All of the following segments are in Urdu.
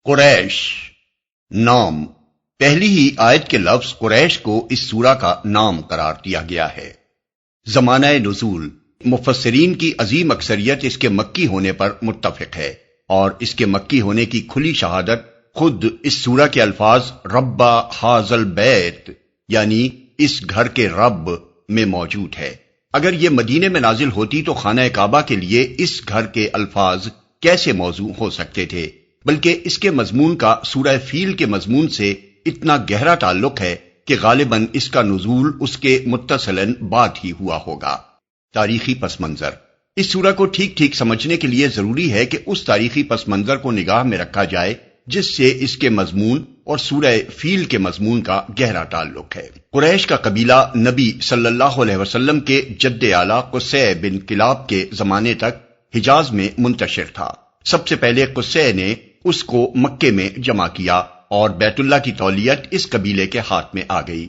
قریش نام پہلی ہی آیت کے لفظ قریش کو اس سورہ کا نام قرار دیا گیا ہے۔ زمانہ نزول مفسرین کی عظیم اکثریت اس کے مکی ہونے پر متفق ہے، اور اس کے مکی ہونے کی کھلی شہادت خود اس سورہ کے الفاظ رب ھذا البیت یعنی اس گھر کے رب میں موجود ہے۔ اگر یہ مدینے میں نازل ہوتی تو خانہ کعبہ کے لیے اس گھر کے الفاظ کیسے موضوع ہو سکتے تھے؟ بلکہ اس کے مضمون کا سورہ فیل کے مضمون سے اتنا گہرا تعلق ہے کہ غالباً اس کا نزول اس کے متصلاً بعد ہی ہوا ہوگا۔ تاریخی پس منظر اس سورہ کو ٹھیک ٹھیک سمجھنے کے لیے ضروری ہے کہ اس تاریخی پس منظر کو نگاہ میں رکھا جائے جس سے اس کے مضمون اور سورہ فیل کے مضمون کا گہرا تعلق ہے۔ قریش کا قبیلہ نبی صلی اللہ علیہ وسلم کے جد اعلیٰ قصی بن کلاب کے زمانے تک حجاز میں منتشر تھا۔ سب سے پہلے قصی نے اس کو مکے میں جمع کیا اور بیت اللہ کی تولیت اس قبیلے کے ہاتھ میں آ گئی۔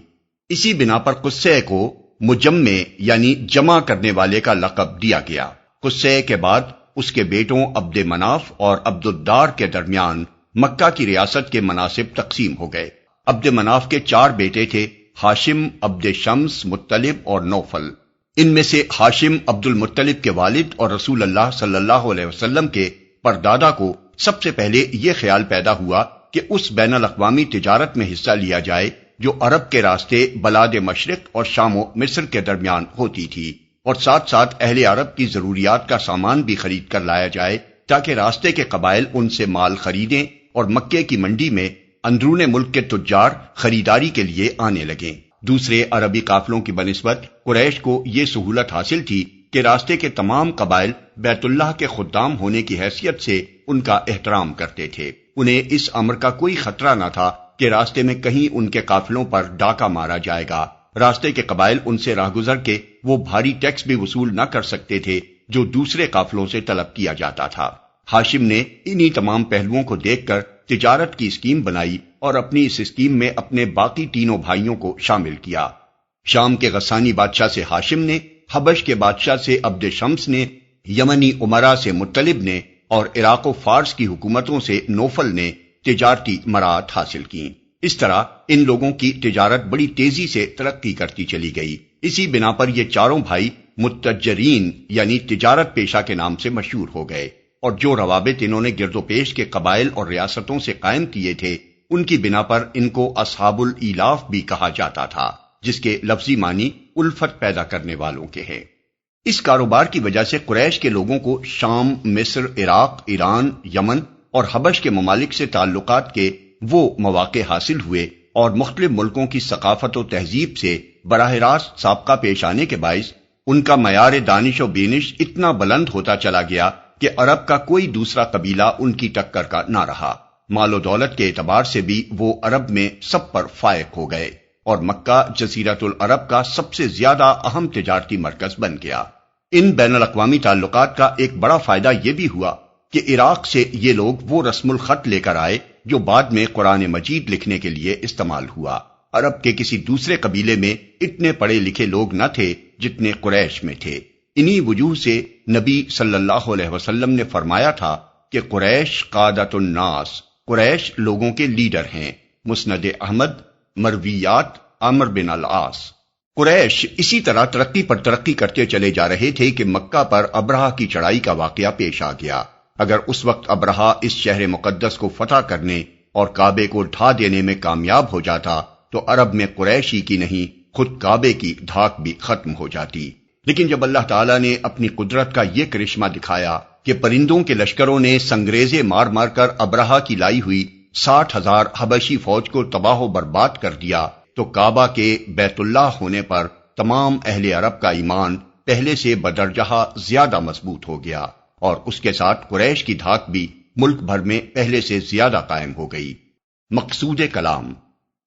اسی بنا پر قصی کو مجمع یعنی جمع کرنے والے کا لقب دیا گیا۔ قصی کے بعد اس کے بیٹوں عبد مناف اور عبد الدار کے درمیان مکہ کی ریاست کے مناصب تقسیم ہو گئے۔ عبد مناف کے 4 بیٹے تھے، ہاشم، عبد شمس، مطلب اور نوفل۔ ان میں سے ہاشم عبد المطلب کے والد اور رسول اللہ صلی اللہ علیہ وسلم کے پردادا کو سب سے پہلے یہ خیال پیدا ہوا کہ اس بین الاقوامی تجارت میں حصہ لیا جائے جو عرب کے راستے بلاد مشرق اور شام و مصر کے درمیان ہوتی تھی، اور ساتھ ساتھ اہل عرب کی ضروریات کا سامان بھی خرید کر لایا جائے تاکہ راستے کے قبائل ان سے مال خریدیں اور مکے کی منڈی میں اندرون ملک کے تجار خریداری کے لیے آنے لگیں۔ دوسرے عربی قافلوں کی بنسبت قریش کو یہ سہولت حاصل تھی کہ راستے کے تمام قبائل بیت اللہ کے خدام ہونے کی حیثیت سے ان کا احترام کرتے تھے۔ انہیں اس امر کا کوئی خطرہ نہ تھا کہ راستے میں کہیں ان کے قافلوں پر ڈاکہ مارا جائے گا۔ راستے کے قبائل ان سے راہ گزر کے وہ بھاری ٹیکس بھی وصول نہ کر سکتے تھے جو دوسرے قافلوں سے طلب کیا جاتا تھا۔ ہاشم نے انہی تمام پہلوؤں کو دیکھ کر تجارت کی اسکیم بنائی اور اپنی اس اسکیم میں اپنے باقی تینوں بھائیوں کو شامل کیا۔ شام کے غسانی بادشاہ سے ہاشم نے، حبش کے بادشاہ سے عبد شمس نے، یمنی امراء سے مطلب نے اور عراق و فارس کی حکومتوں سے نوفل نے تجارتی مراعات حاصل کی۔ اس طرح ان لوگوں کی تجارت بڑی تیزی سے ترقی کرتی چلی گئی۔ اسی بنا پر یہ چاروں بھائی متجرین یعنی تجارت پیشہ کے نام سے مشہور ہو گئے، اور جو روابط انہوں نے گرد و پیش کے قبائل اور ریاستوں سے قائم کیے تھے ان کی بنا پر ان کو اصحاب الایلاف بھی کہا جاتا تھا، جس کے لفظی معنی الفت پیدا کرنے والوں کے ہیں۔ اس کاروبار کی وجہ سے قریش کے لوگوں کو شام، مصر، عراق، ایران، یمن اور حبش کے ممالک سے تعلقات کے وہ مواقع حاصل ہوئے، اور مختلف ملکوں کی ثقافت و تہذیب سے براہ راست سابقہ پیش آنے کے باعث ان کا معیار دانش و بینش اتنا بلند ہوتا چلا گیا کہ عرب کا کوئی دوسرا قبیلہ ان کی ٹکر کا نہ رہا۔ مال و دولت کے اعتبار سے بھی وہ عرب میں سب پر فائق ہو گئے، اور مکہ جزیرۃ العرب کا سب سے زیادہ اہم تجارتی مرکز بن گیا۔ ان بین الاقوامی تعلقات کا ایک بڑا فائدہ یہ بھی ہوا کہ عراق سے یہ لوگ وہ رسم الخط لے کر آئے جو بعد میں قرآن مجید لکھنے کے لیے استعمال ہوا۔ عرب کے کسی دوسرے قبیلے میں اتنے پڑھے لکھے لوگ نہ تھے جتنے قریش میں تھے۔ انہی وجوہ سے نبی صلی اللہ علیہ وسلم نے فرمایا تھا کہ قریش قادۃ الناس، قریش لوگوں کے لیڈر ہیں۔ مسند احمد، مرویات عمرو بن العاص۔ قریش اسی طرح ترقی پر ترقی کرتے چلے جا رہے تھے کہ مکہ پر ابرہہ کی چڑھائی کا واقعہ پیش آ گیا۔ اگر اس وقت ابرہہ اس شہر مقدس کو فتح کرنے اور کعبے کو ڈھا دینے میں کامیاب ہو جاتا تو عرب میں قریشی کی نہیں خود کعبے کی دھاک بھی ختم ہو جاتی۔ لیکن جب اللہ تعالیٰ نے اپنی قدرت کا یہ کرشمہ دکھایا کہ پرندوں کے لشکروں نے سنگریزے مار مار کر ابرہہ کی لائی ہوئی 60,000 حبشی فوج کو تباہ و برباد کر دیا، تو کعبہ کے بیت اللہ ہونے پر تمام اہل عرب کا ایمان پہلے سے بدرجہ زیادہ مضبوط ہو گیا، اور اس کے ساتھ قریش کی دھاک بھی ملک بھر میں پہلے سے زیادہ قائم ہو گئی۔ مقصود کلام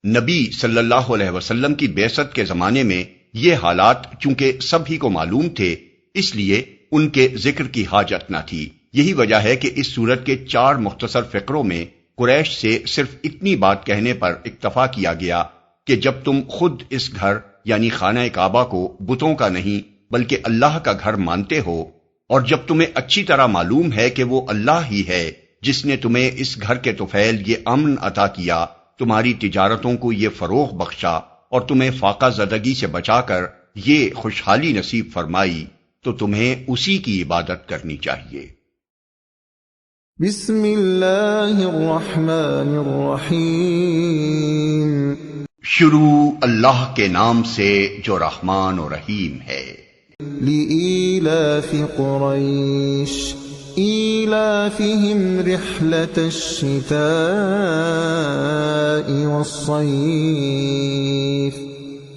نبی صلی اللہ علیہ وسلم کی بعثت کے زمانے میں یہ حالات چونکہ سب ہی کو معلوم تھے، اس لیے ان کے ذکر کی حاجت نہ تھی۔ یہی وجہ ہے کہ اس سورت کے 4 مختصر فقروں میں قریش سے صرف اتنی بات کہنے پر اکتفا کیا گیا کہ جب تم خود اس گھر یعنی خانہ کعبہ کو بتوں کا نہیں بلکہ اللہ کا گھر مانتے ہو، اور جب تمہیں اچھی طرح معلوم ہے کہ وہ اللہ ہی ہے جس نے تمہیں اس گھر کے طفیل یہ امن عطا کیا، تمہاری تجارتوں کو یہ فروغ بخشا اور تمہیں فاقہ زدگی سے بچا کر یہ خوشحالی نصیب فرمائی، تو تمہیں اسی کی عبادت کرنی چاہیے۔ بسم اللہ الرحمن الرحیم۔ شروع اللہ کے نام سے جو رحمان و رحیم ہے۔ لإیلاف قریش إيلافهم رحلة الشتاء والصيف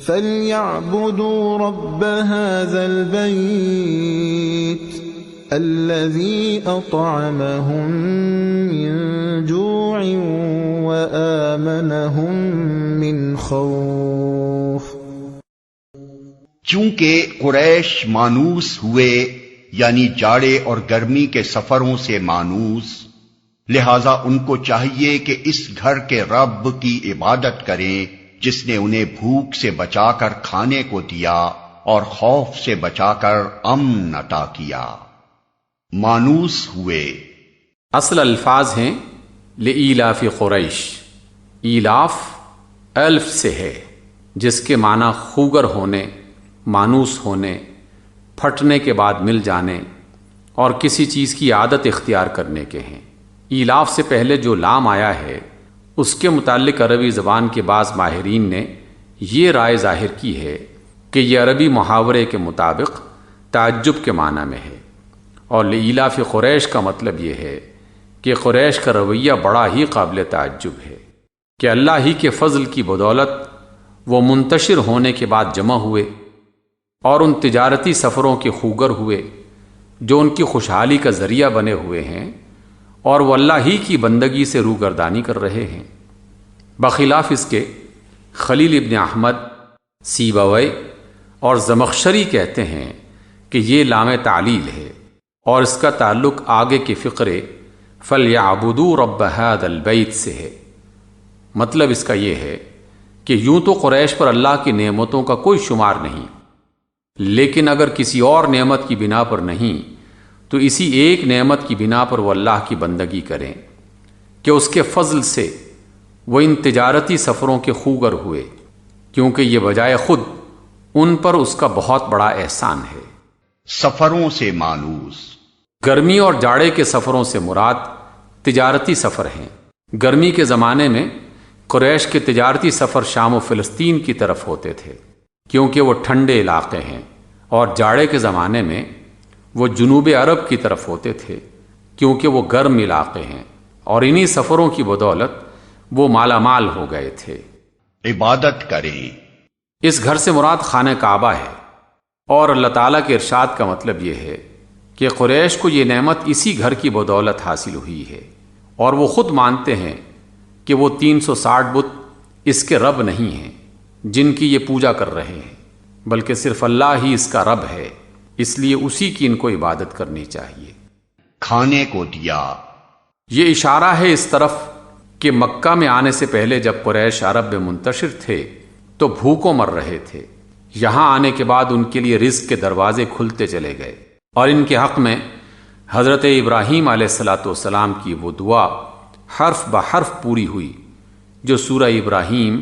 فليعبدوا رب هذا البيت الذي أطعمهم من جوع وآمنهم من خوف۔ چونکہ قریش مانوس ہوئے، یعنی جاڑے اور گرمی کے سفروں سے مانوس، لہذا ان کو چاہیے کہ اس گھر کے رب کی عبادت کریں جس نے انہیں بھوک سے بچا کر کھانے کو دیا اور خوف سے بچا کر امن عطا کیا۔ مانوس ہوئے اصل الفاظ ہیں لإیلاف قریش۔ ایلاف الف سے ہے جس کے معنی خوگر ہونے، مانوس ہونے، پھٹنے کے بعد مل جانے اور کسی چیز کی عادت اختیار کرنے کے ہیں۔ ایلاف سے پہلے جو لام آیا ہے اس کے متعلق عربی زبان کے بعض ماہرین نے یہ رائے ظاہر کی ہے کہ یہ عربی محاورے کے مطابق تعجب کے معنی میں ہے، اور لإیلاف قریش کا مطلب یہ ہے کہ قریش کا رویہ بڑا ہی قابل تعجب ہے کہ اللہ ہی کے فضل کی بدولت وہ منتشر ہونے کے بعد جمع ہوئے اور ان تجارتی سفروں کے خوگر ہوئے جو ان کی خوشحالی کا ذریعہ بنے ہوئے ہیں، اور وہ اللہ ہی کی بندگی سے روگردانی کر رہے ہیں۔ بخلاف اس کے خلیل ابن احمد، سیبوی اور زمخشری کہتے ہیں کہ یہ لام تعلیل ہے اور اس کا تعلق آگے کے فقرے فَلْيَعْبُدُوا رَبَّ هَذَا الْبَيْتِ سے ہے۔ مطلب اس کا یہ ہے کہ یوں تو قریش پر اللہ کی نعمتوں کا کوئی شمار نہیں، لیکن اگر کسی اور نعمت کی بنا پر نہیں تو اسی ایک نعمت کی بنا پر وہ اللہ کی بندگی کریں کہ اس کے فضل سے وہ ان تجارتی سفروں کے خوگر ہوئے، کیونکہ یہ بجائے خود ان پر اس کا بہت بڑا احسان ہے۔ سفروں سے مانوس، گرمی اور جاڑے کے سفروں سے مراد تجارتی سفر ہیں۔ گرمی کے زمانے میں قریش کے تجارتی سفر شام و فلسطین کی طرف ہوتے تھے کیونکہ وہ ٹھنڈے علاقے ہیں، اور جاڑے کے زمانے میں وہ جنوب عرب کی طرف ہوتے تھے کیونکہ وہ گرم علاقے ہیں، اور انہی سفروں کی بدولت وہ مالا مال ہو گئے تھے۔ عبادت کریں۔ اس گھر سے مراد خانہ کعبہ ہے، اور اللہ تعالیٰ کے ارشاد کا مطلب یہ ہے کہ قریش کو یہ نعمت اسی گھر کی بدولت حاصل ہوئی ہے، اور وہ خود مانتے ہیں کہ وہ 360 بت اس کے رب نہیں ہیں جن کی یہ پوجا کر رہے ہیں، بلکہ صرف اللہ ہی اس کا رب ہے، اس لیے اسی کی ان کو عبادت کرنی چاہیے۔ کھانے کو دیا۔ یہ اشارہ ہے اس طرف کہ مکہ میں آنے سے پہلے جب قریش عرب میں منتشر تھے تو بھوکوں مر رہے تھے، یہاں آنے کے بعد ان کے لیے رزق کے دروازے کھلتے چلے گئے، اور ان کے حق میں حضرت ابراہیم علیہ السلام کی وہ دعا حرف بحرف پوری ہوئی جو سورہ ابراہیم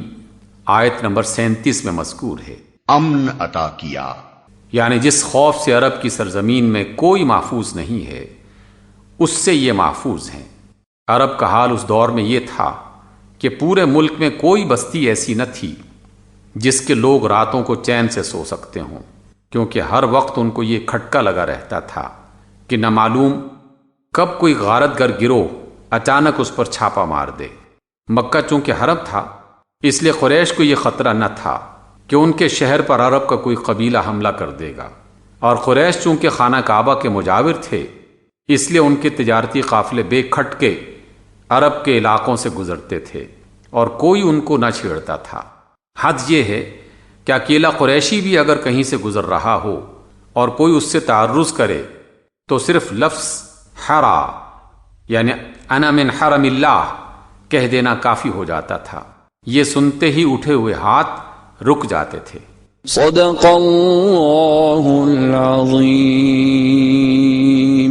آیت نمبر 37 میں مذکور ہے۔ امن عطا کیا، یعنی جس خوف سے عرب کی سرزمین میں کوئی محفوظ نہیں ہے اس سے یہ محفوظ ہیں۔ عرب کا حال اس دور میں یہ تھا کہ پورے ملک میں کوئی بستی ایسی نہ تھی جس کے لوگ راتوں کو چین سے سو سکتے ہوں، کیونکہ ہر وقت ان کو یہ کھٹکا لگا رہتا تھا کہ نہ معلوم کب کوئی غارت گر گروہ اچانک اس پر چھاپا مار دے۔ مکہ چونکہ حرم تھا اس لیے قریش کو یہ خطرہ نہ تھا کہ ان کے شہر پر عرب کا کوئی قبیلہ حملہ کر دے گا، اور قریش چونکہ خانہ کعبہ کے مجاور تھے اس لیے ان کے تجارتی قافلے بے کھٹ کے عرب کے علاقوں سے گزرتے تھے اور کوئی ان کو نہ چھیڑتا تھا۔ حد یہ ہے کہ اکیلا قریشی بھی اگر کہیں سے گزر رہا ہو اور کوئی اس سے تعرض کرے تو صرف لفظ حرا یعنی انا من حرم اللہ کہہ دینا کافی ہو جاتا تھا، یہ سنتے ہی اٹھے ہوئے ہاتھ رک جاتے تھے۔ صدق اللہ العظیم۔